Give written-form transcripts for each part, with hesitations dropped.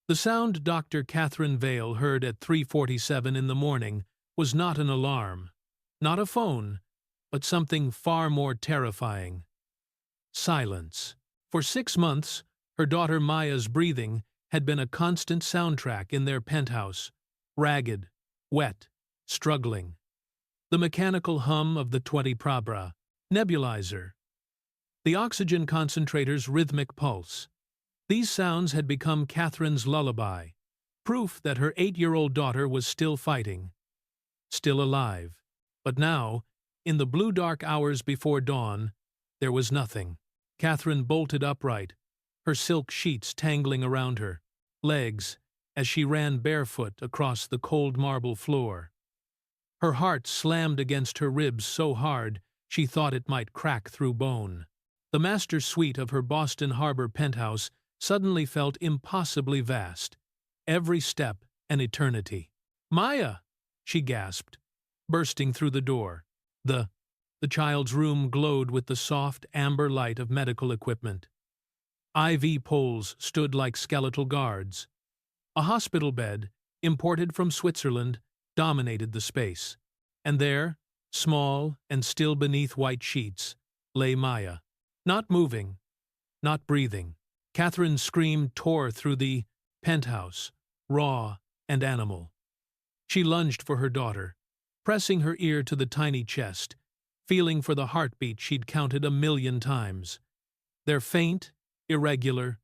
The sound Dr. Catherine Vale heard at 3:47 in the morning was not an alarm, not a phone, but something far more terrifying. Silence. For 6 months, her daughter Maya's breathing had been a constant soundtrack in their penthouse, ragged, wet, struggling. The mechanical hum of the 20 Prabra nebulizer, the oxygen concentrator's rhythmic pulse. These sounds had become Catherine's lullaby, proof that her 8-year-old daughter was still fighting, still alive. But now, in the blue dark hours before dawn, there was nothing. Catherine bolted upright, her silk sheets tangling around her legs as she ran barefoot across the cold marble floor. Her heart slammed against her ribs so hard she thought it might crack through bone. The master suite of her Boston Harbor penthouse suddenly felt impossibly vast, every step an eternity. "Maya!" she gasped, bursting through the door. The child's room glowed with the soft, amber light of medical equipment. IV poles stood like skeletal guards. A hospital bed, imported from Switzerland, dominated the space. And there, small and still beneath white sheets, lay Maya, not moving, not breathing. Catherine's scream tore through the penthouse, raw and animal. She lunged for her daughter, pressing her ear to the tiny chest, feeling for the heartbeat she'd counted 1,000,000 times. They're faint, irregular,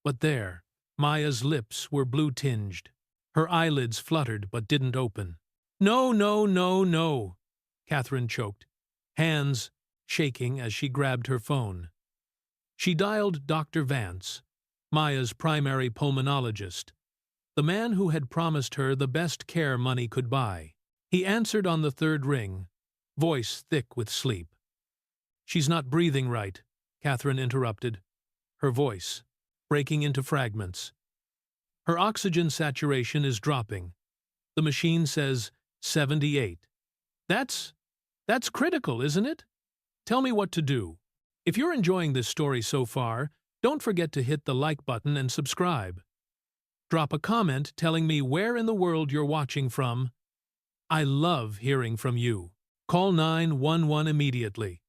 but there. Maya's lips were blue-tinged. Her eyelids fluttered but didn't open. "No, no, no, no," Catherine choked, hands shaking as she grabbed her phone. She dialed Dr. Vance, Maya's primary pulmonologist, the man who had promised her the best care money could buy. He answered on the third ring, voice thick with sleep. "She's not breathing right," Catherine interrupted, her voice breaking into fragments. "Her oxygen saturation is dropping. The machine says 78. That's critical, isn't it? Tell me what to do." If you're enjoying this story so far, don't forget to hit the like button and subscribe. Drop a comment telling me where in the world you're watching from. I love hearing from you. Call 911 immediately,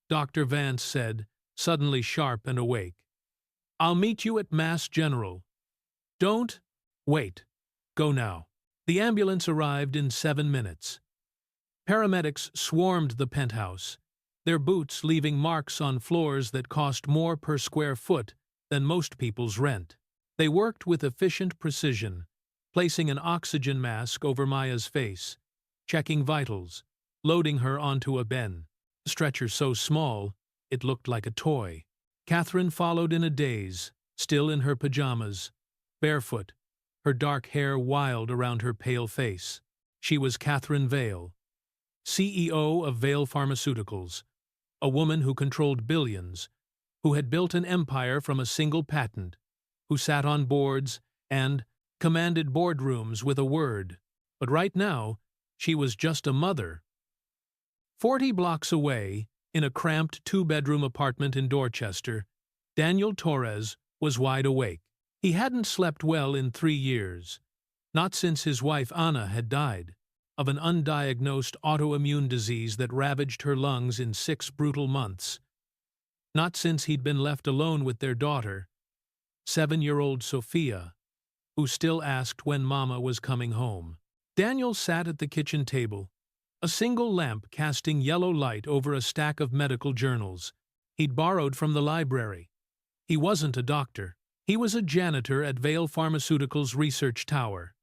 Dr. Vance said, suddenly sharp and awake. "I'll meet you at Mass General. Don't wait. Go now." The ambulance arrived in 7 minutes. Paramedics swarmed the penthouse, their boots leaving marks on floors that cost more per square foot than most people's rent. They worked with efficient precision, placing an oxygen mask over Maya's face, checking vitals, loading her onto a ben, a stretcher so small it looked like a toy. Catherine followed in a daze, still in her pajamas, barefoot, her dark hair wild around her pale face. She was Catherine Vale, CEO of Vale Pharmaceuticals, a woman who controlled billions, who had built an empire from a single patent, who sat on boards and commanded boardrooms with a word. But right now, she was just a mother. 40 blocks away, in a cramped 2-bedroom apartment in Dorchester, Daniel Torres was wide awake. He hadn't slept well in 3 years, not since his wife Anna had died of an undiagnosed autoimmune disease that ravaged her lungs in 6 brutal months. Not since he'd been left alone with their daughter, 7-year-old Sophia, who still asked when Mama was coming home. Daniel sat at the kitchen table, a single lamp casting yellow light over a stack of medical journals he'd borrowed from the library. He wasn't a doctor. He was a janitor at Vale Pharmaceuticals' research tower,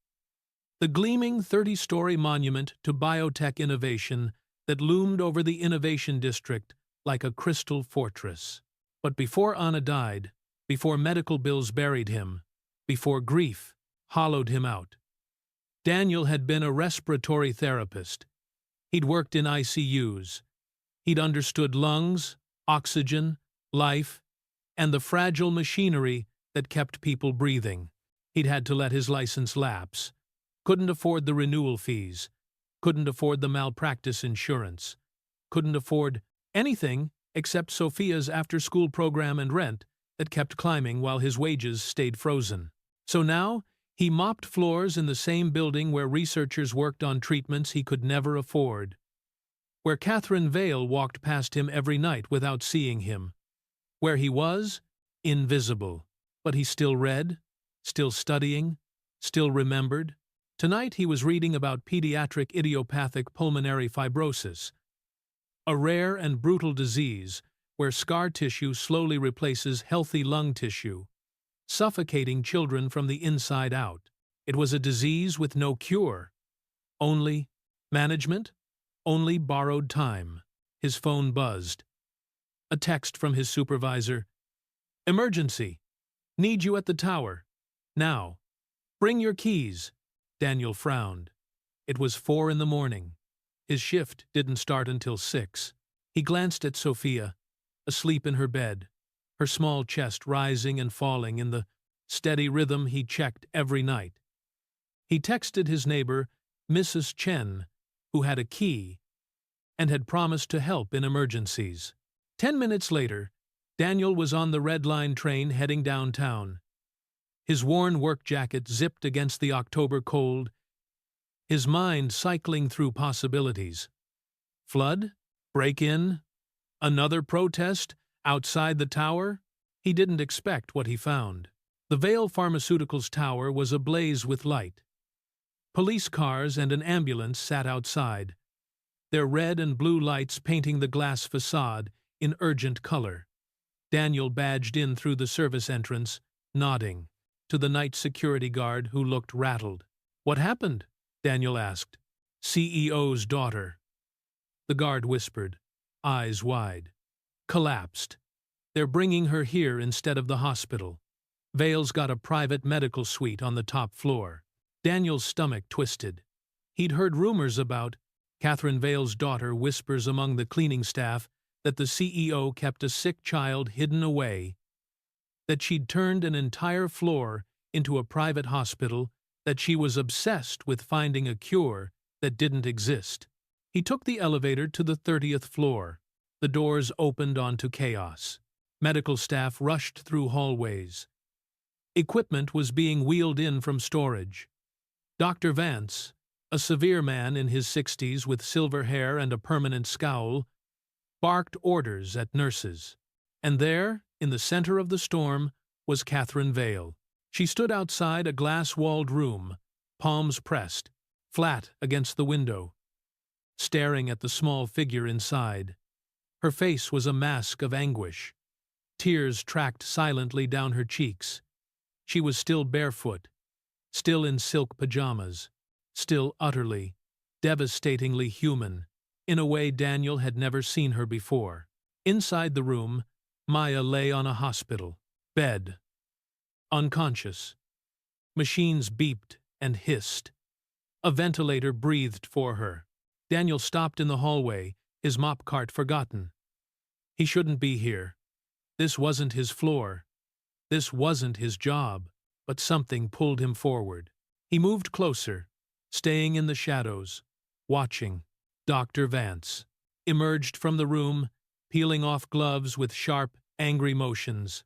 the gleaming 30-story monument to biotech innovation that loomed over the innovation district like a crystal fortress. But before Anna died, before medical bills buried him, before grief hollowed him out, Daniel had been a respiratory therapist. He'd worked in ICUs. He'd understood lungs, oxygen, life, and the fragile machinery that kept people breathing. He'd had to let his license lapse, couldn't afford the renewal fees, couldn't afford the malpractice insurance, couldn't afford anything except Sophia's after-school program and rent that kept climbing while his wages stayed frozen. So now, he mopped floors in the same building where researchers worked on treatments he could never afford, where Catherine Vale walked past him every night without seeing him, where he was invisible. But he still read, still studying, still remembered. Tonight he was reading about pediatric idiopathic pulmonary fibrosis, a rare and brutal disease where scar tissue slowly replaces healthy lung tissue, suffocating children from the inside out. It was a disease with no cure, only management, only borrowed time. His phone buzzed. A text from his supervisor. "Emergency. Need you at the tower. Now. Bring your keys." Daniel frowned. It was 4 in the morning. His shift didn't start until 6. He glanced at Sophia, asleep in her bed, her small chest rising and falling in the steady rhythm he checked every night. He texted his neighbor, Mrs. Chen, who had a key and had promised to help in emergencies. 10 minutes later, Daniel was on the Red Line train heading downtown. His worn work jacket zipped against the October cold, his mind cycling through possibilities. Flood? Break-in? Another protest? Outside the tower? He didn't expect what he found. The Vale Pharmaceuticals tower was ablaze with light. Police cars and an ambulance sat outside, their red and blue lights painting the glass facade in urgent color. Daniel badged in through the service entrance, nodding, to the night security guard who looked rattled. "What happened?" Daniel asked. "CEO's daughter." The guard whispered, eyes wide. "Collapsed. They're bringing her here instead of the hospital. Vale's got a private medical suite on the top floor." Daniel's stomach twisted. He'd heard rumors about Catherine Vale's daughter whispers among the cleaning staff that the CEO kept a sick child hidden away, that she'd turned an entire floor into a private hospital, that she was obsessed with finding a cure that didn't exist. He took the elevator to the 30th floor. The doors opened onto chaos. Medical staff rushed through hallways. Equipment was being wheeled in from storage. Dr. Vance, a severe man in his 60s with silver hair and a permanent scowl, barked orders at nurses. And there, in the center of the storm, was Catherine Vale. She stood outside a glass-walled room, palms pressed, flat against the window, staring at the small figure inside. Her face was a mask of anguish. Tears tracked silently down her cheeks. She was still barefoot, still in silk pajamas, still utterly, devastatingly human, in a way Daniel had never seen her before. Inside the room, Maya lay on a hospital bed, unconscious. Machines beeped and hissed. A ventilator breathed for her. Daniel stopped in the hallway, his mop cart forgotten. He shouldn't be here. This wasn't his floor. This wasn't his job, but something pulled him forward. He moved closer, staying in the shadows, watching. Dr. Vance emerged from the room, peeling off gloves with sharp, angry motions.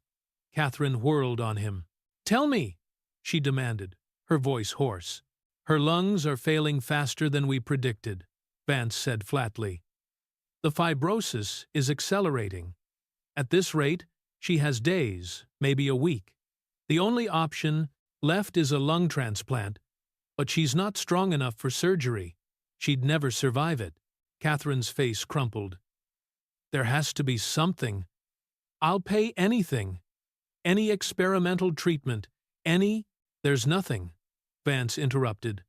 Catherine whirled on him. "Tell me," she demanded, her voice hoarse. "Her lungs are failing faster than we predicted," Vance said flatly. "The fibrosis is accelerating. At this rate, she has days, maybe a week. The only option left is a lung transplant, but she's not strong enough for surgery. She'd never survive it." Catherine's face crumpled. "There has to be something. I'll pay anything. Any experimental treatment. Any—" "There's nothing," Vance interrupted,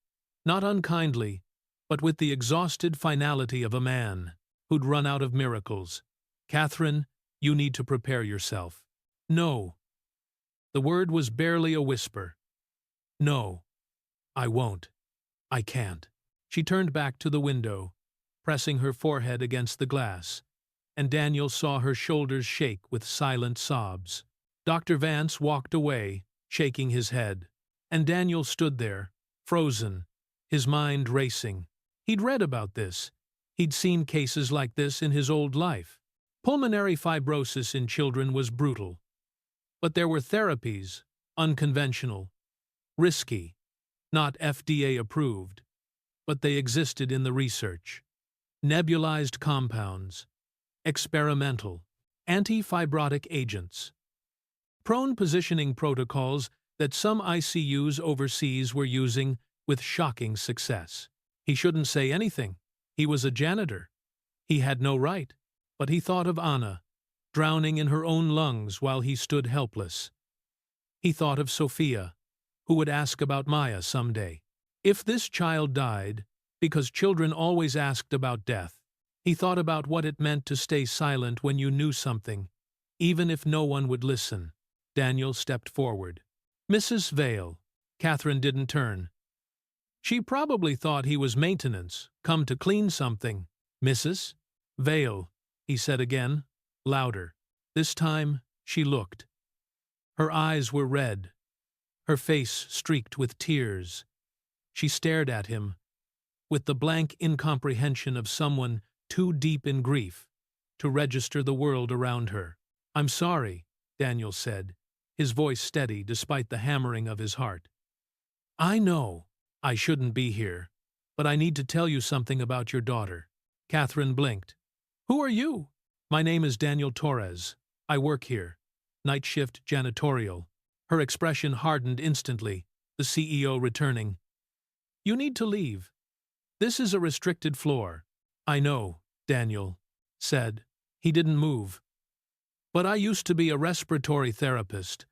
not unkindly, but with the exhausted finality of a man who'd run out of miracles. "Catherine, you need to prepare yourself." "No." The word was barely a whisper. "No. I won't. I can't." She turned back to the window, pressing her forehead against the glass, and Daniel saw her shoulders shake with silent sobs. Dr. Vance walked away, shaking his head, and Daniel stood there, frozen, his mind racing. He'd read about this. He'd seen cases like this in his old life. Pulmonary fibrosis in children was brutal. But there were therapies, unconventional, Risky, not FDA approved, but they existed in the research. Nebulized compounds, experimental, anti-fibrotic agents. Prone positioning protocols that some ICUs overseas were using with shocking success. He shouldn't say anything. He was a janitor. He had no right, but he thought of Anna, drowning in her own lungs while he stood helpless. He thought of Sophia, who would ask about Maya someday. If this child died, because children always asked about death, he thought about what it meant to stay silent when you knew something, even if no one would listen. Daniel stepped forward. Mrs. Vale. Catherine didn't turn. She probably thought he was maintenance, come to clean something. Mrs. Vale, he said again, louder. This time, she looked. Her eyes were red, her face streaked with tears. She stared at him, with the blank incomprehension of someone too deep in grief to register the world around her. I'm sorry, Daniel said, his voice steady despite the hammering of his heart. I know I shouldn't be here, but I need to tell you something about your daughter. Catherine blinked. Who are you? My name is Daniel Torres. I work here. Night shift janitorial. Her expression hardened instantly, the CEO returning. You need to leave. This is a restricted floor. I know, Daniel said. He didn't move. But I used to be a respiratory therapist.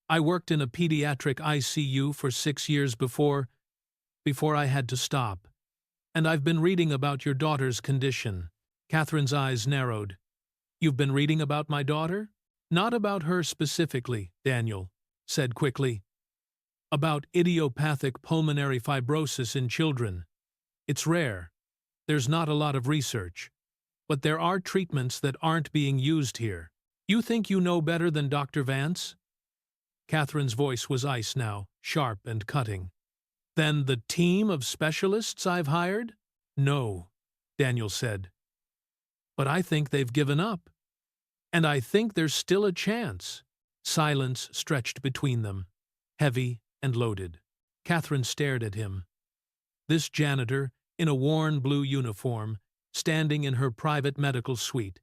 I worked in a pediatric ICU for 6 years before I had to stop. And I've been reading about your daughter's condition. Catherine's eyes narrowed. You've been reading about my daughter? Not about her specifically, Daniel said quickly. About idiopathic pulmonary fibrosis in children. It's rare. There's not a lot of research. But there are treatments that aren't being used here. You think you know better than Dr. Vance? Catherine's voice was ice now, sharp and cutting. Then the team of specialists I've hired? No, Daniel said. But I think they've given up. And I think there's still a chance. Silence stretched between them, heavy and loaded. Catherine stared at him. This janitor, in a worn blue uniform, standing in her private medical suite,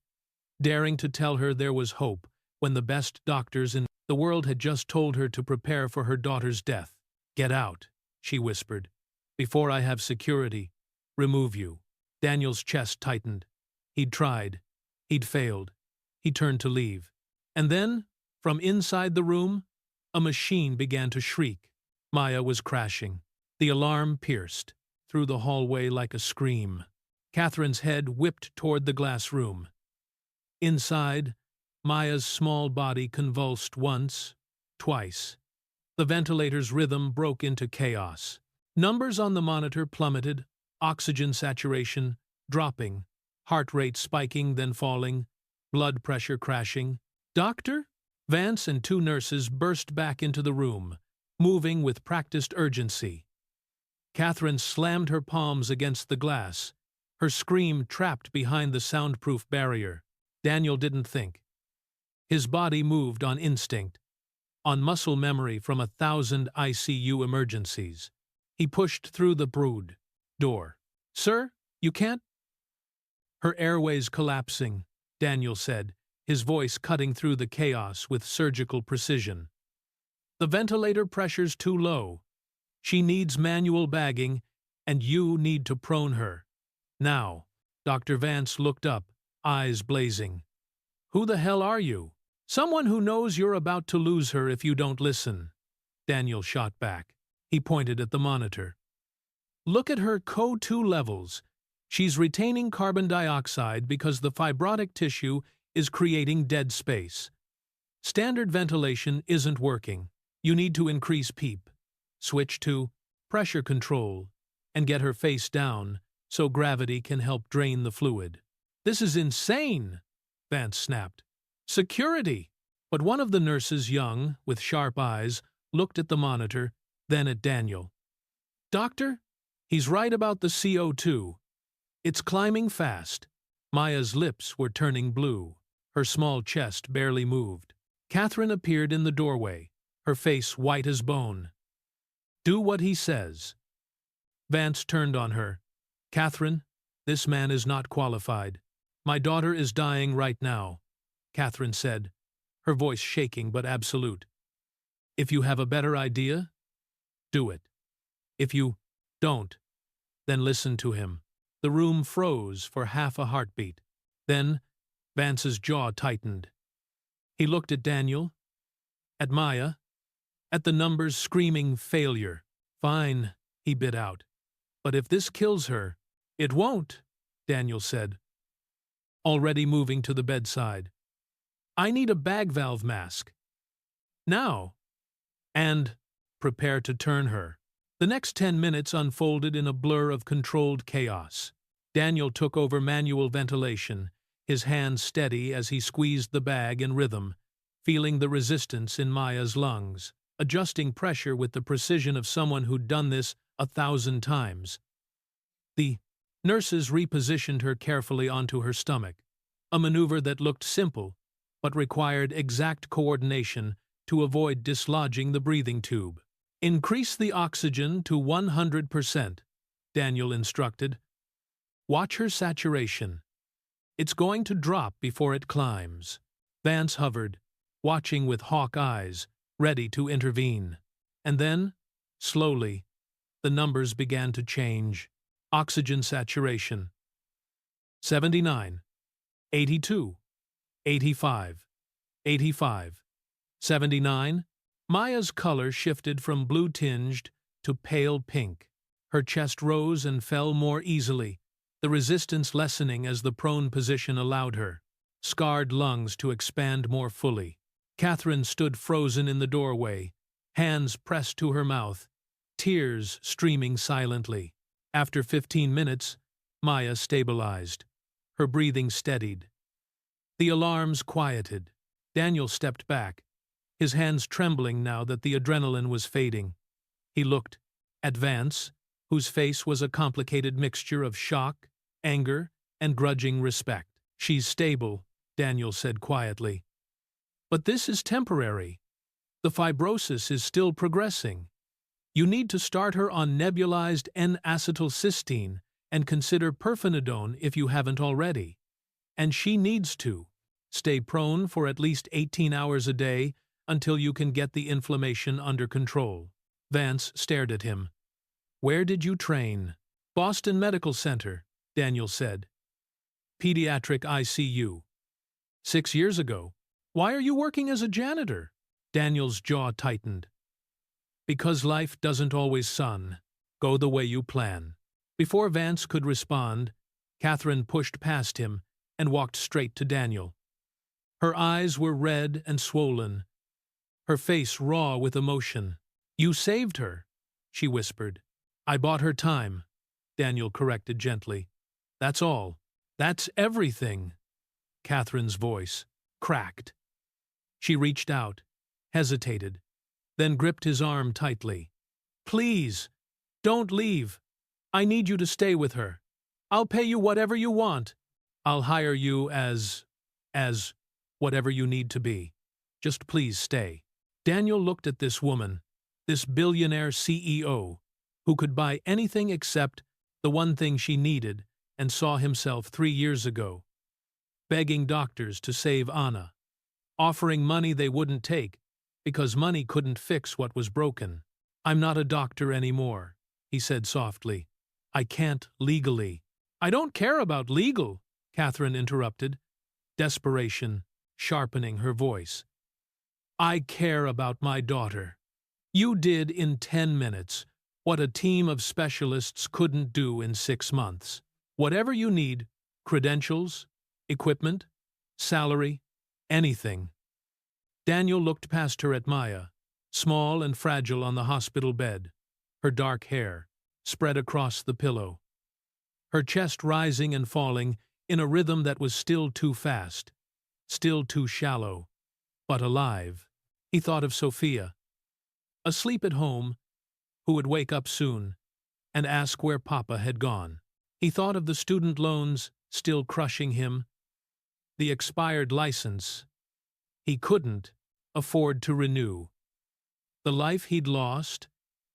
daring to tell her there was hope when the best doctors in the world had just told her to prepare for her daughter's death. Get out, she whispered. Before I have security, remove you. Daniel's chest tightened. He'd tried. He'd failed. He turned to leave. And then, from inside the room, a machine began to shriek. Maya was crashing. The alarm pierced through the hallway like a scream. Catherine's head whipped toward the glass room. Inside, Maya's small body convulsed once, twice. The ventilator's rhythm broke into chaos. Numbers on the monitor plummeted, oxygen saturation dropping, heart rate spiking then falling, blood pressure crashing. Doctor? Vance and 2 nurses burst back into the room, moving with practiced urgency. Catherine slammed her palms against the glass, her scream trapped behind the soundproof barrier. Daniel didn't think. His body moved on instinct, on muscle memory from 1,000 ICU emergencies. He pushed through the brood door. Sir, you can't? Her airways collapsing, Daniel said, his voice cutting through the chaos with surgical precision. The ventilator pressure's too low. She needs manual bagging, and you need to prone her. Now, Dr. Vance looked up, eyes blazing. Who the hell are you? Someone who knows you're about to lose her if you don't listen. Daniel shot back. He pointed at the monitor. Look at her CO2 levels. She's retaining carbon dioxide because the fibrotic tissue is creating dead space. Standard ventilation isn't working. You need to increase PEEP. Switch to pressure control and get her face down so gravity can help drain the fluid. This is insane, Vance snapped. Security! But one of the nurses, young, with sharp eyes, looked at the monitor, then at Daniel. Doctor, he's right about the CO2. It's climbing fast. Maya's lips were turning blue. Her small chest barely moved. Catherine appeared in the doorway, her face white as bone. Do what he says. Vance turned on her. Catherine, this man is not qualified. My daughter is dying right now, Catherine said, her voice shaking but absolute. If you have a better idea, do it. If you don't, then listen to him. The room froze for half a heartbeat. Then, Vance's jaw tightened. He looked at Daniel, at Maya, at the numbers screaming failure. Fine, he bit out. But if this kills her, it won't, Daniel said, already moving to the bedside. I need a bag valve mask. Now. And prepare to turn her. The next 10 minutes unfolded in a blur of controlled chaos. Daniel took over manual ventilation, his hands steady as he squeezed the bag in rhythm, feeling the resistance in Maya's lungs, adjusting pressure with the precision of someone who'd done this 1,000 times. The nurses repositioned her carefully onto her stomach, a maneuver that looked simple but required exact coordination to avoid dislodging the breathing tube. Increase the oxygen to 100%, Daniel instructed. Watch her saturation. It's going to drop before it climbs. Vance hovered, watching with hawk eyes, ready to intervene. And then, slowly, the numbers began to change. Oxygen saturation. 79, 82, 85, 85, 79. Maya's color shifted from blue-tinged to pale pink. Her chest rose and fell more easily, the resistance lessening as the prone position allowed her scarred lungs to expand more fully. Catherine stood frozen in the doorway, hands pressed to her mouth, tears streaming silently. After 15 minutes, Maya stabilized. Her breathing steadied. The alarms quieted. Daniel stepped back, his hands trembling now that the adrenaline was fading. He looked at Vance, whose face was a complicated mixture of shock, anger, and grudging respect. She's stable, Daniel said quietly. But this is temporary. The fibrosis is still progressing. You need to start her on nebulized N-acetylcysteine and consider pirfenidone if you haven't already. And she needs to stay prone for at least 18 hours a day until you can get the inflammation under control. Vance stared at him. Where did you train? Boston Medical Center, Daniel said. Pediatric ICU. 6 years ago. Why are you working as a janitor? Daniel's jaw tightened. Because life doesn't always, go the way you plan. Before Vance could respond, Catherine pushed past him and walked straight to Daniel. Her eyes were red and swollen, her face raw with emotion. You saved her, she whispered. I bought her time, Daniel corrected gently. That's all. That's everything. Catherine's voice cracked. She reached out, hesitated, then gripped his arm tightly. Please, don't leave. I need you to stay with her. I'll pay you whatever you want. I'll hire you as whatever you need to be. Just please stay. Daniel looked at this woman, this billionaire CEO, who could buy anything except the one thing she needed, and saw himself 3 years ago, begging doctors to save Anna, offering money they wouldn't take because money couldn't fix what was broken. I'm not a doctor anymore, he said softly. I can't legally. I don't care about legal, Catherine interrupted, desperation sharpening her voice. I care about my daughter. You did in 10 minutes what a team of specialists couldn't do in 6 months. Whatever you need, credentials, equipment, salary, anything. Daniel looked past her at Maya, small and fragile on the hospital bed, her dark hair spread across the pillow, her chest rising and falling in a rhythm that was still too fast, still too shallow, but alive. He thought of Sophia, asleep at home, who would wake up soon and ask where Papa had gone. He thought of the student loans still crushing him, the expired license he couldn't afford to renew, the life he'd lost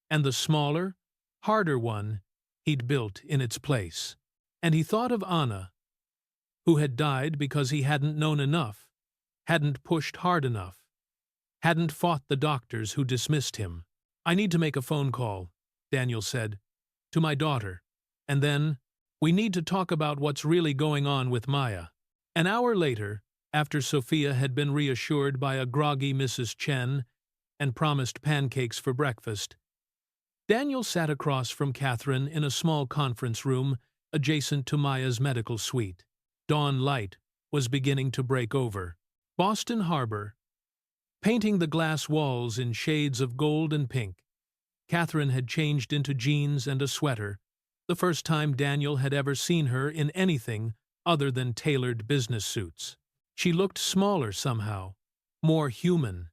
and the smaller, harder one he'd built in its place. And he thought of Anna, who had died because he hadn't known enough, hadn't pushed hard enough, hadn't fought the doctors who dismissed him. "I need to make a phone call," Daniel said, "to my daughter. And then, we need to talk about what's really going on with Maya." An hour later, after Sophia had been reassured by a groggy Mrs. Chen and promised pancakes for breakfast, Daniel sat across from Catherine in a small conference room adjacent to Maya's medical suite. Dawn light was beginning to break over Boston Harbor, painting the glass walls in shades of gold and pink. Catherine had changed into jeans and a sweater, the first time Daniel had ever seen her in anything other than tailored business suits. She looked smaller somehow, more human,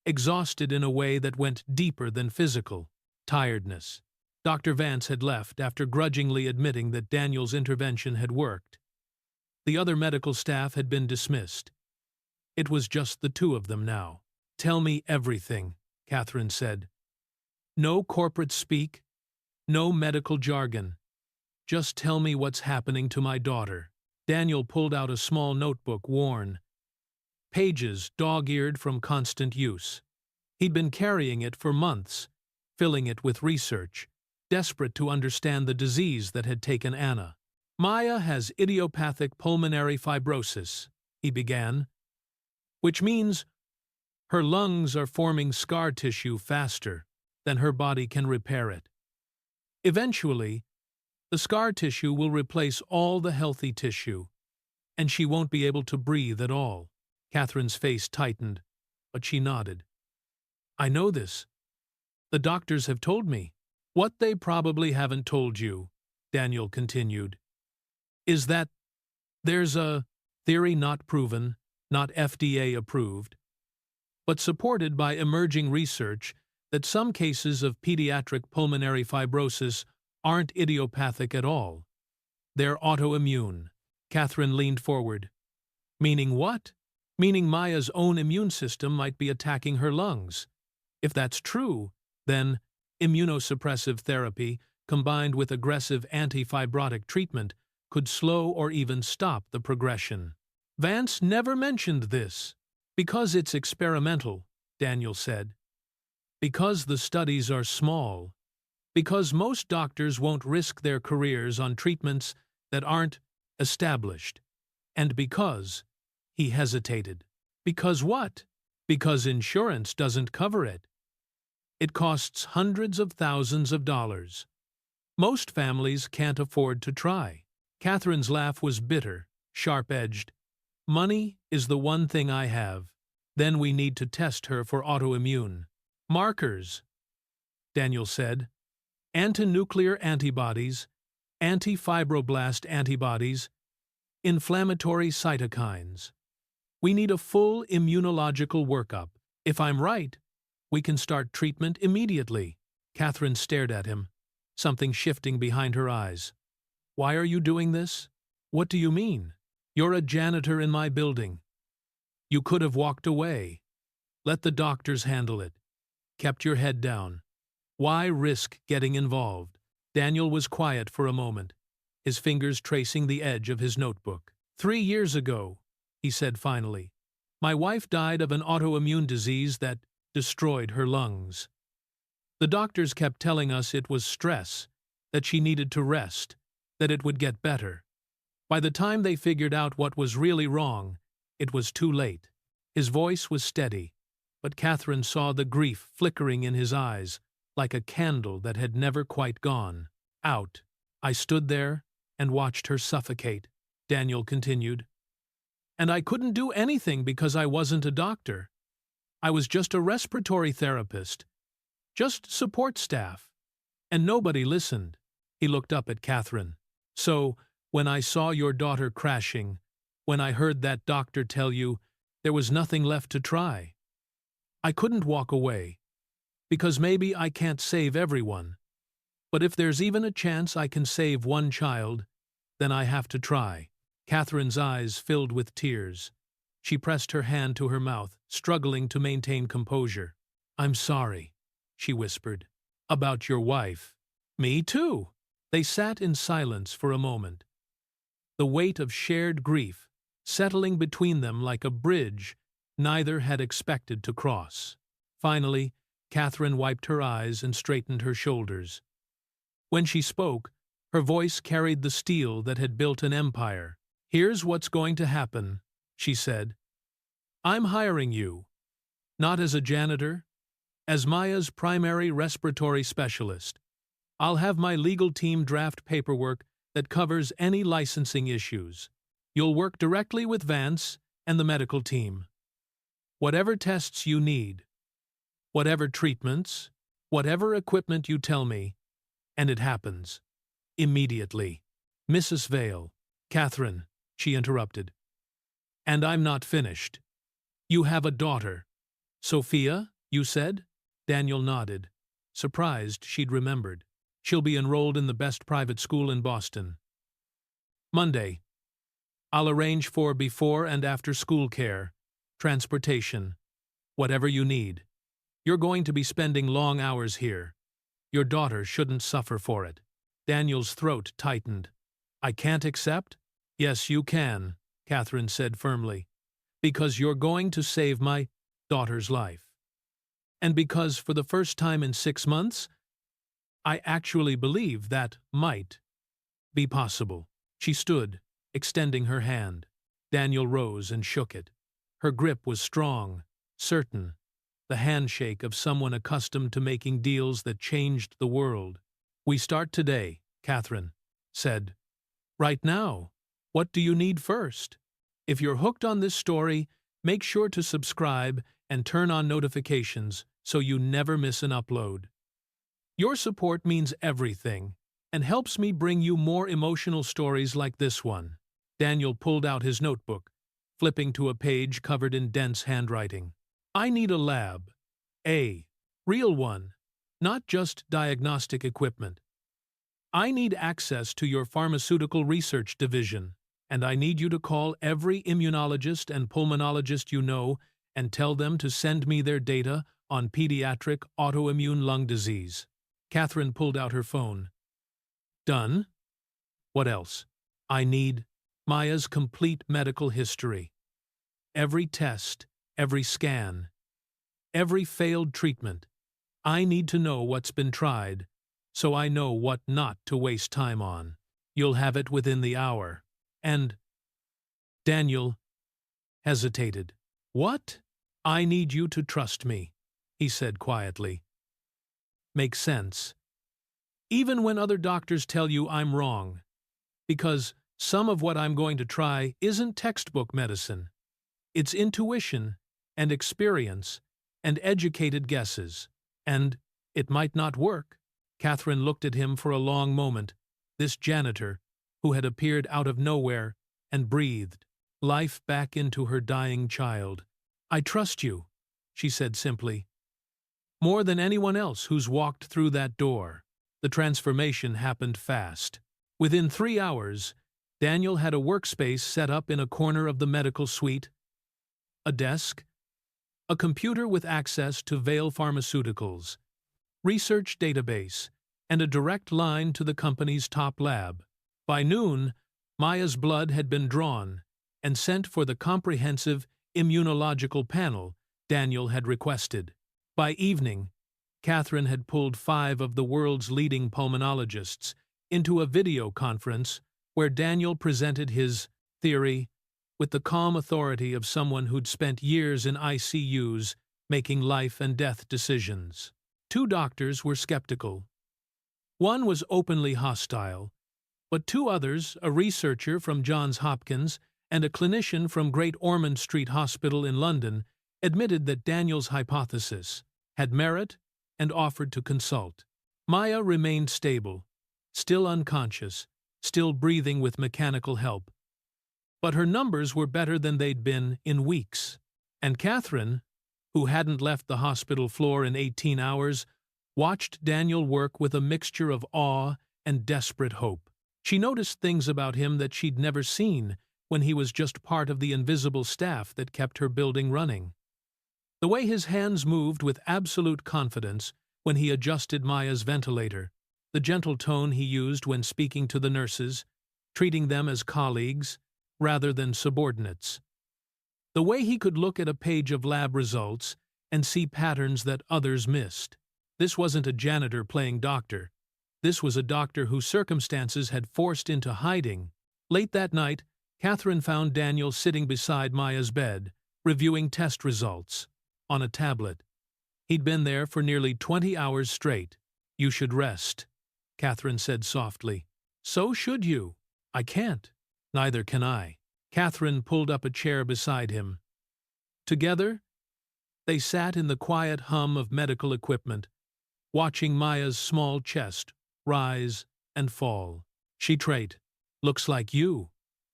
exhausted in a way that went deeper than physical tiredness. Dr. Vance had left after grudgingly admitting that Daniel's intervention had worked. The other medical staff had been dismissed. It was just the two of them now. "Tell me everything," Catherine said. "No corporate speak, no medical jargon. Just tell me what's happening to my daughter." Daniel pulled out a small notebook, worn, pages dog-eared from constant use. He'd been carrying it for months, filling it with research, desperate to understand the disease that had taken Anna. "Maya has idiopathic pulmonary fibrosis," he began, "which means her lungs are forming scar tissue faster than her body can repair it. Eventually, the scar tissue will replace all the healthy tissue, and she won't be able to breathe at all." Catherine's face tightened, but she nodded. "I know this. The doctors have told me." "What they probably haven't told you," Daniel continued, "is that there's a theory not proven, not FDA approved, but supported by emerging research that some cases of pediatric pulmonary fibrosis aren't idiopathic at all. They're autoimmune." Catherine leaned forward. "Meaning what?" "Meaning Maya's own immune system might be attacking her lungs. If that's true, then immunosuppressive therapy combined with aggressive anti-fibrotic treatment could slow or even stop the progression." "Vance never mentioned this." "Because it's experimental," Daniel said. "Because the studies are small. Because most doctors won't risk their careers on treatments that aren't established. And because," he hesitated. "Because what?" "Because insurance doesn't cover it. It costs hundreds of thousands of dollars. Most families can't afford to try." Catherine's laugh was bitter, sharp-edged. "Money is the one thing I have. Then we need to test her for autoimmune markers," Daniel said. "Antinuclear antibodies, anti-fibroblast antibodies, inflammatory cytokines. We need a full immunological workup. If I'm right, we can start treatment immediately." Catherine stared at him, something shifting behind her eyes. "Why are you doing this?" "What do you mean?" "You're a janitor in my building. You could have walked away. Let the doctors handle it. Kept your head down. Why risk getting involved?" Daniel was quiet for a moment, his fingers tracing the edge of his notebook. 3 years ago," he said finally, "my wife died of an autoimmune disease that destroyed her lungs. The doctors kept telling us it was stress, that she needed to rest, that it would get better. By the time they figured out what was really wrong, it was too late." His voice was steady, but Catherine saw the grief flickering in his eyes like a candle that had never quite gone out. "I stood there and watched her suffocate," Daniel continued. "And I couldn't do anything because I wasn't a doctor. I was just a respiratory therapist, just support staff. And nobody listened." He looked up at Catherine. "So, when I saw your daughter crashing, when I heard that doctor tell you there was nothing left to try, I couldn't walk away. Because maybe I can't save everyone. But if there's even a chance I can save one child, then I have to try." Catherine's eyes filled with tears. She pressed her hand to her mouth, struggling to maintain composure. "I'm sorry," she whispered. About your wife. Me too. They sat in silence for a moment, the weight of shared grief settling between them like a bridge neither had expected to cross. Finally, Catherine wiped her eyes and straightened her shoulders. When she spoke, her voice carried the steel that had built an empire. "Here's what's going to happen," she said. "I'm hiring you, not as a janitor, as Maya's primary respiratory specialist. I'll have my legal team draft paperwork that covers any licensing issues. You'll work directly with Vance and the medical team. Whatever tests you need, whatever treatments, whatever equipment you tell me, and it happens. Immediately." "Mrs. Vale." "Catherine," she interrupted. "And I'm not finished. You have a daughter." "Sophia, you said?" Daniel nodded, surprised she'd remembered. "She'll be enrolled in the best private school in Boston. Monday. I'll arrange for before and after school care, transportation, whatever you need. You're going to be spending long hours here. Your daughter shouldn't suffer for it." Daniel's throat tightened. "I can't accept?" "Yes, you can," Catherine said firmly. "Because you're going to save my daughter's life. And because for the first time in 6 months, I actually believe that might be possible." She stood, extending her hand. Daniel rose and shook it. Her grip was strong, certain, the handshake of someone accustomed to making deals that changed the world. "We start today," Catherine said. "Right now. What do you need first? If you're hooked on this story, make sure to subscribe and turn on notifications so you never miss an upload. Your support means everything and helps me bring you more emotional stories like this one." Daniel pulled out his notebook, flipping to a page covered in dense handwriting. "I need a lab. A real one, not just diagnostic equipment. I need access to your pharmaceutical research division, and I need you to call every immunologist and pulmonologist you know and tell them to send me their data on pediatric autoimmune lung disease." Catherine pulled out her phone. "Done. What else?" "I need Maya's complete medical history. Every test, every scan, every failed treatment. I need to know what's been tried, so I know what not to waste time on. You'll have it within the hour. And—" Daniel hesitated. "What?" "I need you to trust me," he said quietly. "Makes sense. Even when other doctors tell you I'm wrong. Because some of what I'm going to try isn't textbook medicine. It's intuition and experience and educated guesses. And it might not work." Catherine looked at him for a long moment, this janitor who had appeared out of nowhere and breathed life back into her dying child. "I trust you," she said simply. "More than anyone else who's walked through that door." The transformation happened fast. Within 3 hours, Daniel had a workspace set up in a corner of the medical suite, a desk, a computer with access to Vale Pharmaceuticals, research database, and a direct line to the company's top lab. By noon, Maya's blood had been drawn and sent for the comprehensive immunological panel Daniel had requested. By evening, Catherine had pulled 5 of the world's leading pulmonologists into a video conference where Daniel presented his theory with the calm authority of someone who'd spent years in ICUs making life and death decisions. 2 doctors were skeptical. One was openly hostile, but 2 others, a researcher from Johns Hopkins and a clinician from Great Ormond Street Hospital in London, admitted that Daniel's hypothesis had merit and offered to consult. Maya remained stable, still unconscious, still breathing with mechanical help. But her numbers were better than they'd been in weeks. And Catherine, who hadn't left the hospital floor in 18 hours, watched Daniel work with a mixture of awe and desperate hope. She noticed things about him that she'd never seen when he was just part of the invisible staff that kept her building running. The way his hands moved with absolute confidence when he adjusted Maya's ventilator, the gentle tone he used when speaking to the nurses, treating them as colleagues rather than subordinates. The way he could look at a page of lab results and see patterns that others missed. This wasn't a janitor playing doctor. This was a doctor whose circumstances had forced into hiding. Late that night, Catherine found Daniel sitting beside Maya's bed, reviewing test results on a tablet. He'd been there for nearly 20 hours straight. "You should rest," Catherine said softly. "So should you." "I can't." "Neither can I." Catherine pulled up a chair beside him. Together, they sat in the quiet hum of medical equipment, watching Maya's small chest rise and fall. "She trait. Looks like you,"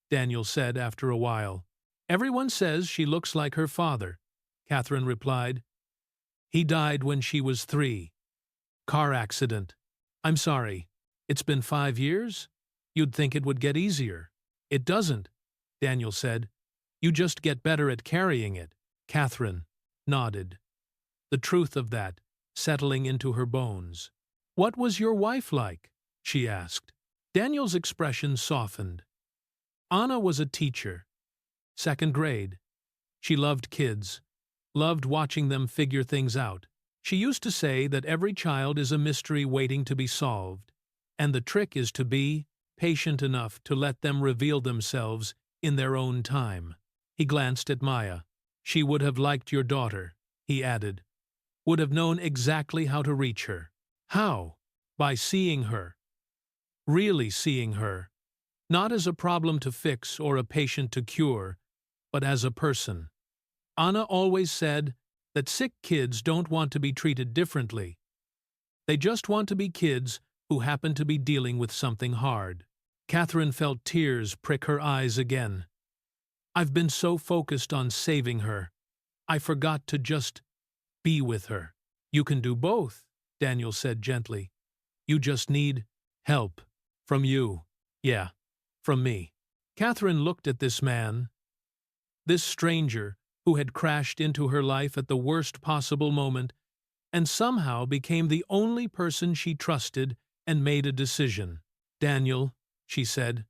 Daniel said after a while. "Everyone says she looks like her father," Catherine replied. "He died when she was 3. Car accident." "I'm sorry. It's been 5 years? You'd think it would get easier." "It doesn't," Daniel said. "You just get better at carrying it." Catherine nodded, the truth of that settling into her bones. "What was your wife like?" she asked. Daniel's expression softened. Anna was a teacher. 2nd grade. She loved kids, loved watching them figure things out. She used to say that every child is a mystery waiting to be solved, and the trick is to be patient enough to let them reveal themselves in their own time. He glanced at Maya. "She would have liked your daughter," he added. "Would have known exactly how to reach her." "How?" "By seeing her. Really seeing her. Not as a problem to fix or a patient to cure, but as a person. Anna always said that sick kids don't want to be treated differently. They just want to be kids who happen to be dealing with something hard." Catherine felt tears prick her eyes again. "I've been so focused on saving her, I forgot to just be with her." "You can do both," Daniel said gently. "You just need help. From you. Yeah, from me." Catherine looked at this man, this stranger who had crashed into her life at the worst possible moment and somehow became the only person she trusted and made a decision. "Daniel," she said,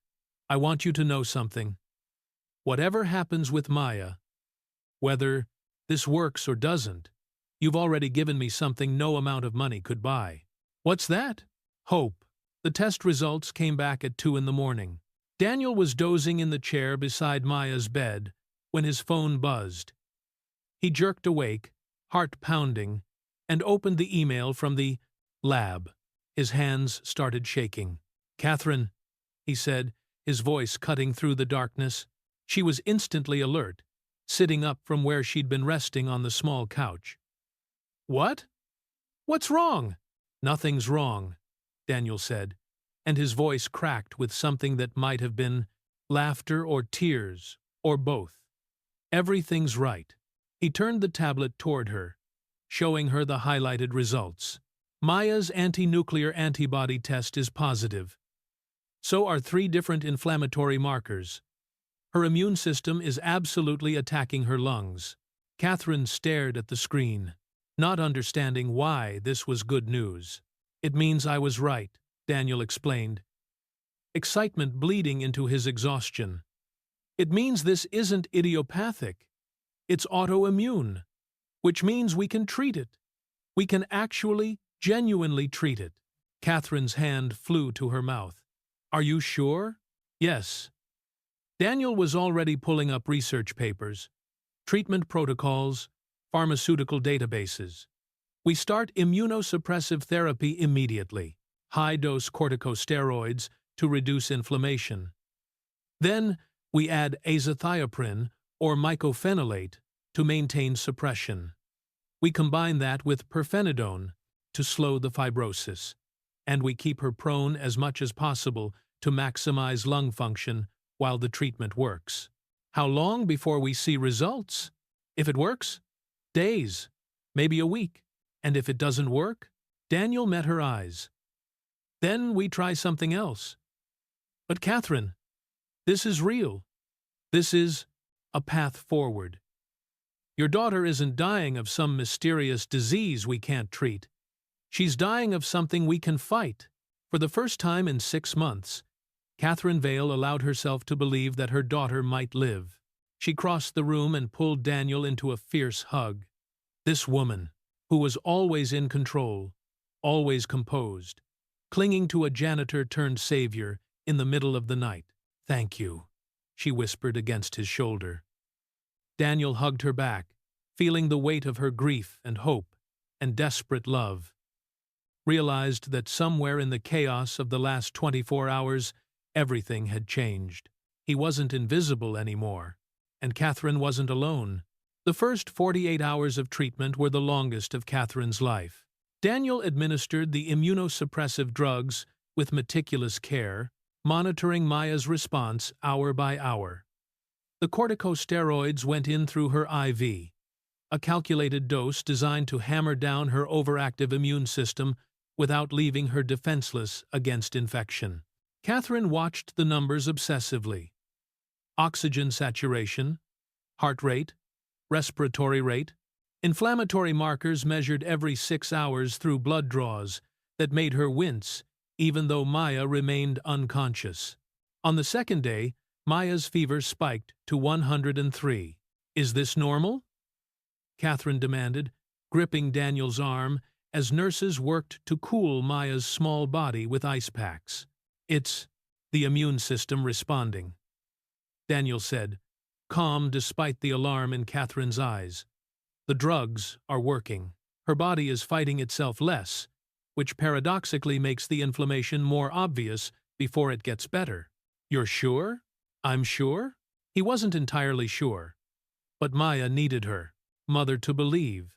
"I want you to know something. Whatever happens with Maya, whether this works or doesn't, you've already given me something no amount of money could buy." "What's that?" "Hope." The test results came back at 2 in the morning. Daniel was dozing in the chair beside Maya's bed when his phone buzzed. He jerked awake, heart pounding, and opened the email from the lab. His hands started shaking. "Catherine," he said, his voice cutting through the darkness. She was instantly alert, sitting up from where she'd been resting on the small couch. "What? What's wrong?" "Nothing's wrong," Daniel said, and his voice cracked with something that might have been laughter or tears, or both. "Everything's right." He turned the tablet toward her, showing her the highlighted results. "Maya's anti-nuclear antibody test is positive. So are 3 different inflammatory markers. Her immune system is absolutely attacking her lungs." Catherine stared at the screen, not understanding why this was good news. "It means I was right," Daniel explained, excitement bleeding into his exhaustion. "It means this isn't idiopathic. It's autoimmune, which means we can treat it. We can actually, genuinely treat it." Catherine's hand flew to her mouth. "Are you sure?" "Yes." Daniel was already pulling up research papers, treatment protocols, pharmaceutical databases. "We start immunosuppressive therapy immediately, high-dose corticosteroids to reduce inflammation. Then we add azathioprine or mycophenolate to maintain suppression. We combine that with pirfenidone to slow the fibrosis. And we keep her prone as much as possible to maximize lung function while the treatment works." "How long before we see results?" "If it works, days, maybe a week. And if it doesn't work?" Daniel met her eyes. "Then we try something else." "But Catherine, this is real. This is a path forward. Your daughter isn't dying of some mysterious disease we can't treat. She's dying of something we can fight. For the first time in 6 months, Catherine Vale allowed herself to believe that her daughter might live. She crossed the room and pulled Daniel into a fierce hug. This woman, who was always in control, always composed, clinging to a janitor-turned-savior in the middle of the night. "Thank you," she whispered against his shoulder. Daniel hugged her back, feeling the weight of her grief and hope and desperate love. Realized that somewhere in the chaos of the last 24 hours, everything had changed. He wasn't invisible anymore, and Catherine wasn't alone. The first 48 hours of treatment were the longest of Catherine's life. Daniel administered the immunosuppressive drugs with meticulous care, monitoring Maya's response hour by hour. The corticosteroids went in through her IV, a calculated dose designed to hammer down her overactive immune system without leaving her defenseless against infection. Catherine watched the numbers obsessively. Oxygen saturation, heart rate, respiratory rate, inflammatory markers measured every 6 hours through blood draws that made her wince, even though Maya remained unconscious. On the second day, Maya's fever spiked to 103. "Is this normal?" Catherine demanded, gripping Daniel's arm as nurses worked to cool Maya's small body with ice packs. "It's the immune system responding," Daniel said, calm despite the alarm in Catherine's eyes. "The drugs are working. Her body is fighting itself less, which paradoxically makes the inflammation more obvious before it gets better." "You're sure?" "I'm sure?" He wasn't entirely sure. But Maya needed her mother to believe,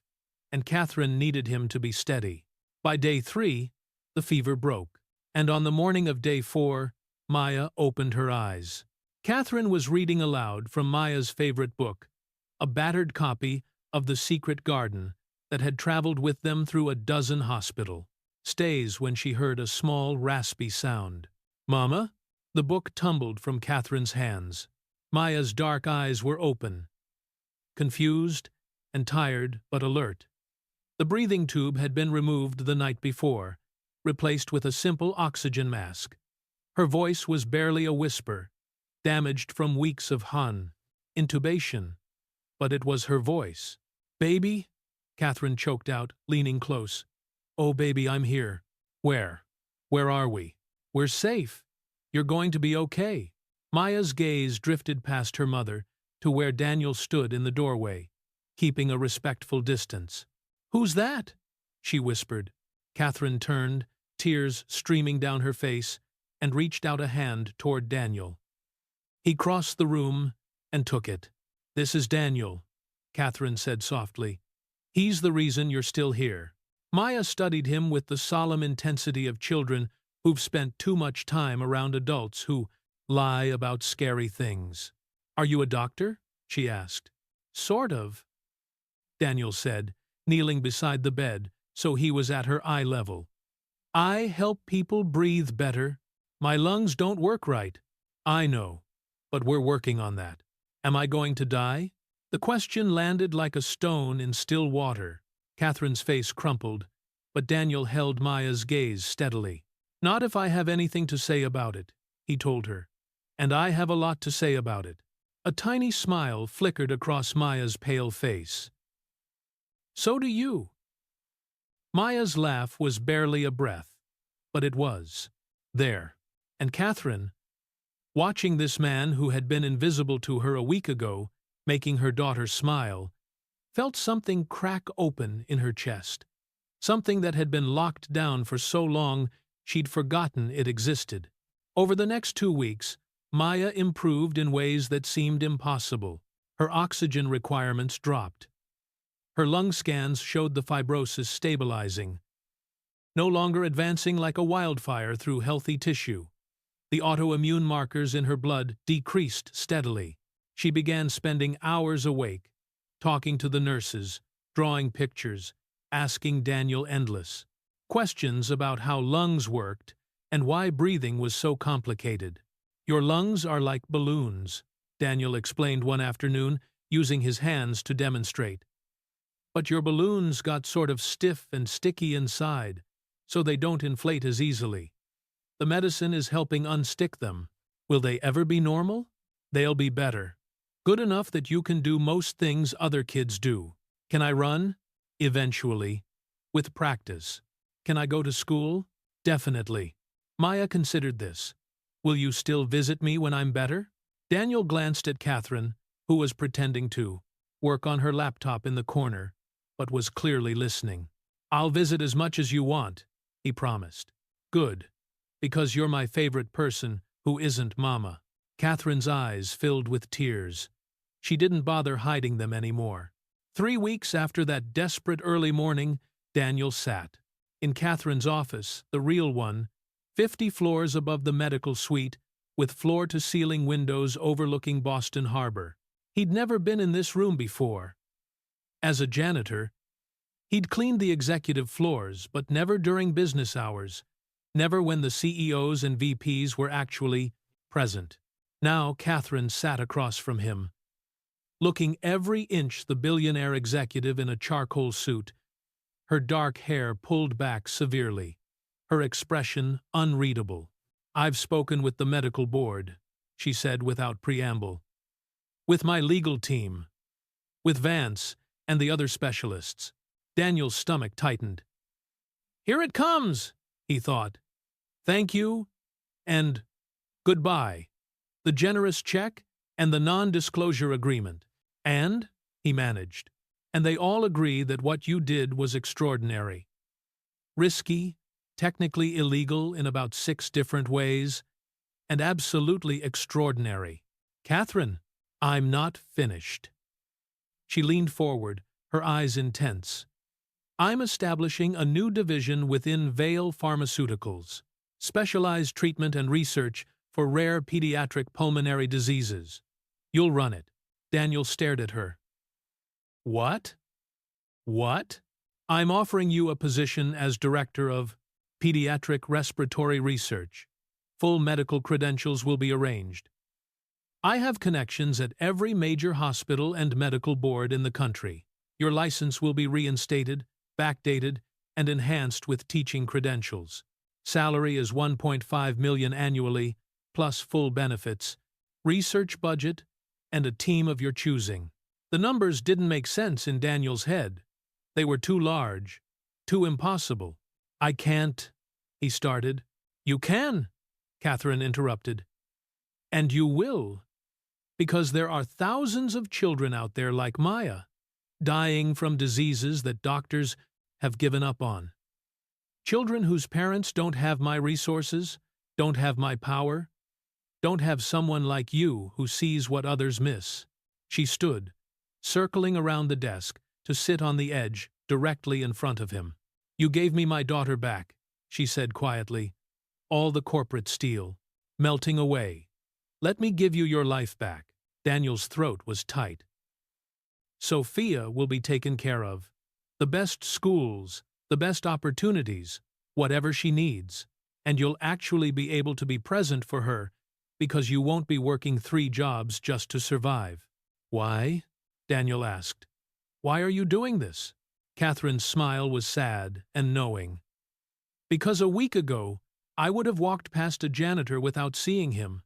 and Catherine needed him to be steady. By day 3, the fever broke, and on the morning of day 4, Maya opened her eyes. Catherine was reading aloud from Maya's favorite book, a battered copy of The Secret Garden that had traveled with them through a dozen hospital stays when she heard a small, raspy sound. "Mama?" The book tumbled from Catherine's hands. Maya's dark eyes were open, confused and tired but alert. The breathing tube had been removed the night before, replaced with a simple oxygen mask. Her voice was barely a whisper, damaged from weeks of intubation, but it was her voice. "Baby?" Catherine choked out, leaning close. "Oh, baby, I'm here." "Where? Where are we?" "We're safe. You're going to be okay." Maya's gaze drifted past her mother to where Daniel stood in the doorway, keeping a respectful distance. "Who's that?" she whispered. Catherine turned, tears streaming down her face, and reached out a hand toward Daniel. He crossed the room and took it. "This is Daniel," Catherine said softly. "He's the reason you're still here." Maya studied him with the solemn intensity of children who've spent too much time around adults who lie about scary things. "Are you a doctor?" she asked. "Sort of," Daniel said, kneeling beside the bed so he was at her eye level. "I help people breathe better. My lungs don't work right. I know, but we're working on that. Am I going to die?" The question landed like a stone in still water. Catherine's face crumpled, but Daniel held Maya's gaze steadily. "Not if I have anything to say about it," he told her. "And I have a lot to say about it." A tiny smile flickered across Maya's pale face. "So do you." Maya's laugh was barely a breath, but it was there. And Catherine, watching this man who had been invisible to her a week ago, making her daughter smile, felt something crack open in her chest, something that had been locked down for so long she'd forgotten it existed. Over the next 2 weeks, Maya improved in ways that seemed impossible. Her oxygen requirements dropped. Her lung scans showed the fibrosis stabilizing, no longer advancing like a wildfire through healthy tissue. The autoimmune markers in her blood decreased steadily. She began spending hours awake, talking to the nurses, drawing pictures, asking Daniel endless questions about how lungs worked and why breathing was so complicated. "Your lungs are like balloons," Daniel explained one afternoon, using his hands to demonstrate. But your balloons got sort of stiff and sticky inside, so they don't inflate as easily. The medicine is helping unstick them. Will they ever be normal? They'll be better. Good enough that you can do most things other kids do. Can I run? Eventually. With practice. Can I go to school? Definitely. Maya considered this. Will you still visit me when I'm better? Daniel glanced at Catherine, who was pretending to work on her laptop in the corner, but was clearly listening. I'll visit as much as you want, he promised. Good. Because you're my favorite person who isn't Mama. Catherine's eyes filled with tears. She didn't bother hiding them anymore. 3 weeks after that desperate early morning, Daniel sat in Catherine's office, the real one, 50 floors above the medical suite, with floor-to-ceiling windows overlooking Boston Harbor. He'd never been in this room before. As a janitor, he'd cleaned the executive floors, but never during business hours, never when the CEOs and VPs were actually present. Now Catherine sat across from him, looking every inch the billionaire executive in a charcoal suit, her dark hair pulled back severely, her expression unreadable. I've spoken with the medical board, she said without preamble. With my legal team. With Vance and the other specialists. Daniel's stomach tightened. Here it comes, he thought. Thank you, and goodbye. The generous check and the non-disclosure agreement. And, he managed, and they all agree that what you did was extraordinary. Risky, technically illegal in about 6 different ways, and absolutely extraordinary. Catherine, I'm not finished. She leaned forward, her eyes intense. I'm establishing a new division within Vale Pharmaceuticals, specialized treatment and research for rare pediatric pulmonary diseases. You'll run it. Daniel stared at her. What? What? I'm offering you a position as director of pediatric respiratory research. Full medical credentials will be arranged. I have connections at every major hospital and medical board in the country. Your license will be reinstated, backdated, and enhanced with teaching credentials. Salary is $1.5 million annually, plus full benefits, research budget, and a team of your choosing. The numbers didn't make sense in Daniel's head. They were too large, too impossible. I can't, he started. You can, Catherine interrupted. And you will, because there are thousands of children out there like Maya, dying from diseases that doctors have given up on. Children whose parents don't have my resources, don't have my power, don't have someone like you who sees what others miss. She stood, circling around the desk, to sit on the edge, directly in front of him. You gave me my daughter back, she said quietly. All the corporate steel, melting away. Let me give you your life back. Daniel's throat was tight. Sophia will be taken care of. The best schools, the best opportunities, whatever she needs. And you'll actually be able to be present for her because you won't be working 3 jobs just to survive. Why? Daniel asked. Why are you doing this? Catherine's smile was sad and knowing. Because a week ago, I would have walked past a janitor without seeing him.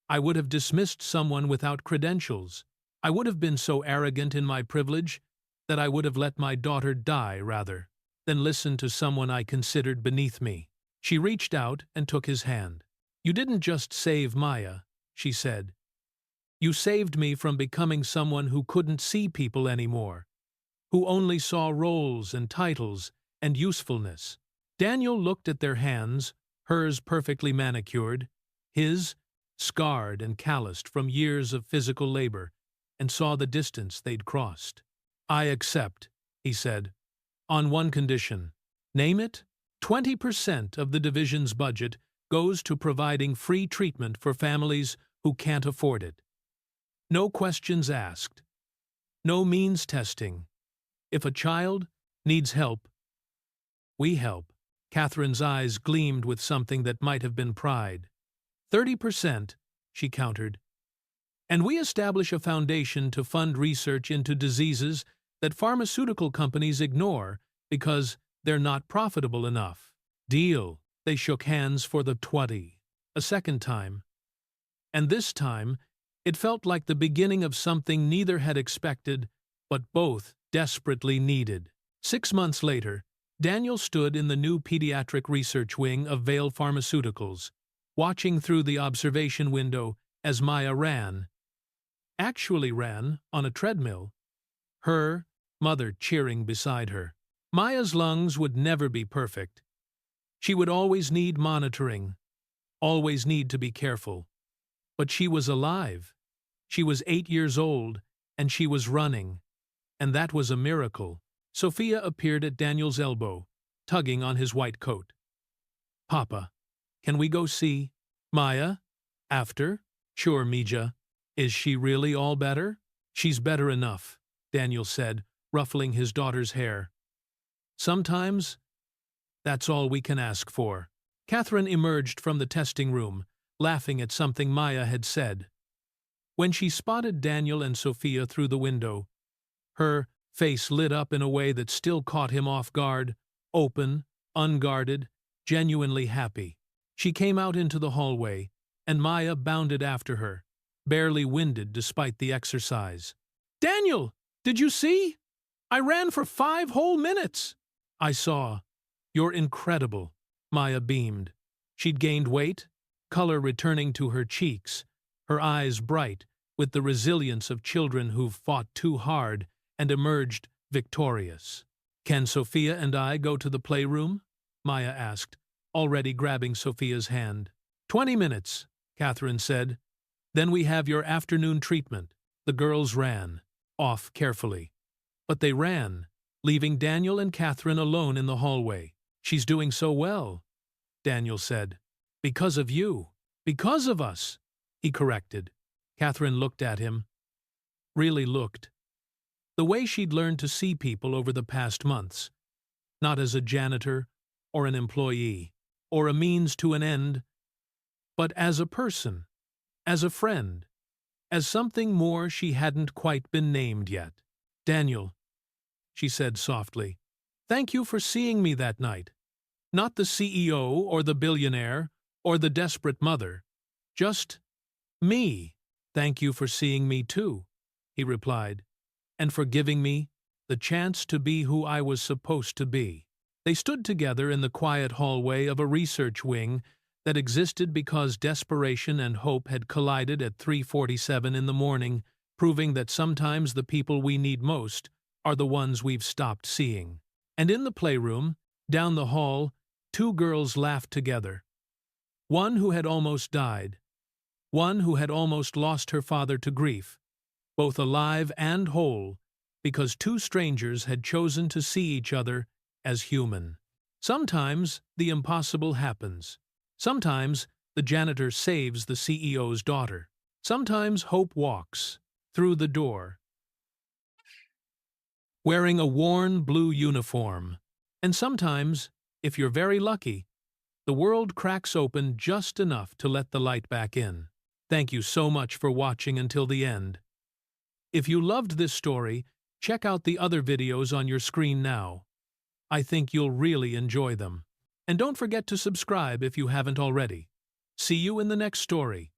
I would have dismissed someone without credentials. I would have been so arrogant in my privilege that I would have let my daughter die rather than listen to someone I considered beneath me. She reached out and took his hand. You didn't just save Maya, she said. You saved me from becoming someone who couldn't see people anymore, who only saw roles and titles and usefulness. Daniel looked at their hands, hers perfectly manicured, his scarred and calloused from years of physical labor, and saw the distance they'd crossed. I accept, he said, on one condition. Name it? 20% of the division's budget goes to providing free treatment for families who can't afford it. No questions asked. No means testing. If a child needs help, we help. Catherine's eyes gleamed with something that might have been pride. 30%, she countered. And we establish a foundation to fund research into diseases that pharmaceutical companies ignore because they're not profitable enough. Deal. They shook hands for the 20. A second time. And this time, it felt like the beginning of something neither had expected, but both desperately needed. 6 months later, Daniel stood in the new pediatric research wing of Vale Pharmaceuticals, watching through the observation window as Maya actually ran, on a treadmill, her mother cheering beside her. Maya's lungs would never be perfect. She would always need monitoring, always need to be careful. But she was alive. She was 8 years old, and she was running. And that was a miracle. Sophia appeared at Daniel's elbow, tugging on his white coat. "Papa, can we go see Maya? After?" "Sure, Mija. Is she really all better?" "She's better enough," Daniel said, ruffling his daughter's hair. "Sometimes, that's all we can ask for." Catherine emerged from the testing room, laughing at something Maya had said. When she spotted Daniel and Sophia through the window, her face lit up in a way that still caught him off guard, open, unguarded, genuinely happy. She came out into the hallway, and Maya bounded after her, barely winded despite the exercise. "Daniel, did you see? I ran for 5 whole minutes." "I saw. You're incredible," Maya beamed. She'd gained weight, color returning to her cheeks, her eyes bright with the resilience of children who've fought too hard and emerged victorious. "Can Sophia and I go to the playroom?" Maya asked, already grabbing Sophia's hand. 20 minutes, Catherine said. "Then we have your afternoon treatment." The girls ran, off carefully. But they ran, leaving Daniel and Catherine alone in the hallway. "She's doing so well," Daniel said. "Because of you. Because of us," he corrected. Catherine looked at him. Really looked. The way she'd learned to see people over the past months. Not as a janitor, or an employee, or a means to an end, but as a person, as a friend, as something more she hadn't quite been named yet. "Daniel," she said softly, "thank you for seeing me that night. Not the CEO or the billionaire or the desperate mother. Just me." "Thank you for seeing me too," he replied, "and for giving me the chance to be who I was supposed to be." They stood together in the quiet hallway of a research wing that existed because desperation and hope had collided at 3:47 in the morning, proving that sometimes the people we need most are the ones we've stopped seeing. And in the playroom, down the hall, 2 girls laughed together. One who had almost died. One who had almost lost her father to grief, both alive and whole, because 2 strangers had chosen to see each other as human. Sometimes the impossible happens. Sometimes the janitor saves the CEO's daughter. Sometimes hope walks through the door, wearing a worn blue uniform. And sometimes, if you're very lucky, the world cracks open just enough to let the light back in. Thank you so much for watching until the end. If you loved this story, check out the other videos on your screen now. I think you'll really enjoy them. And don't forget to subscribe if you haven't already. See you in the next story.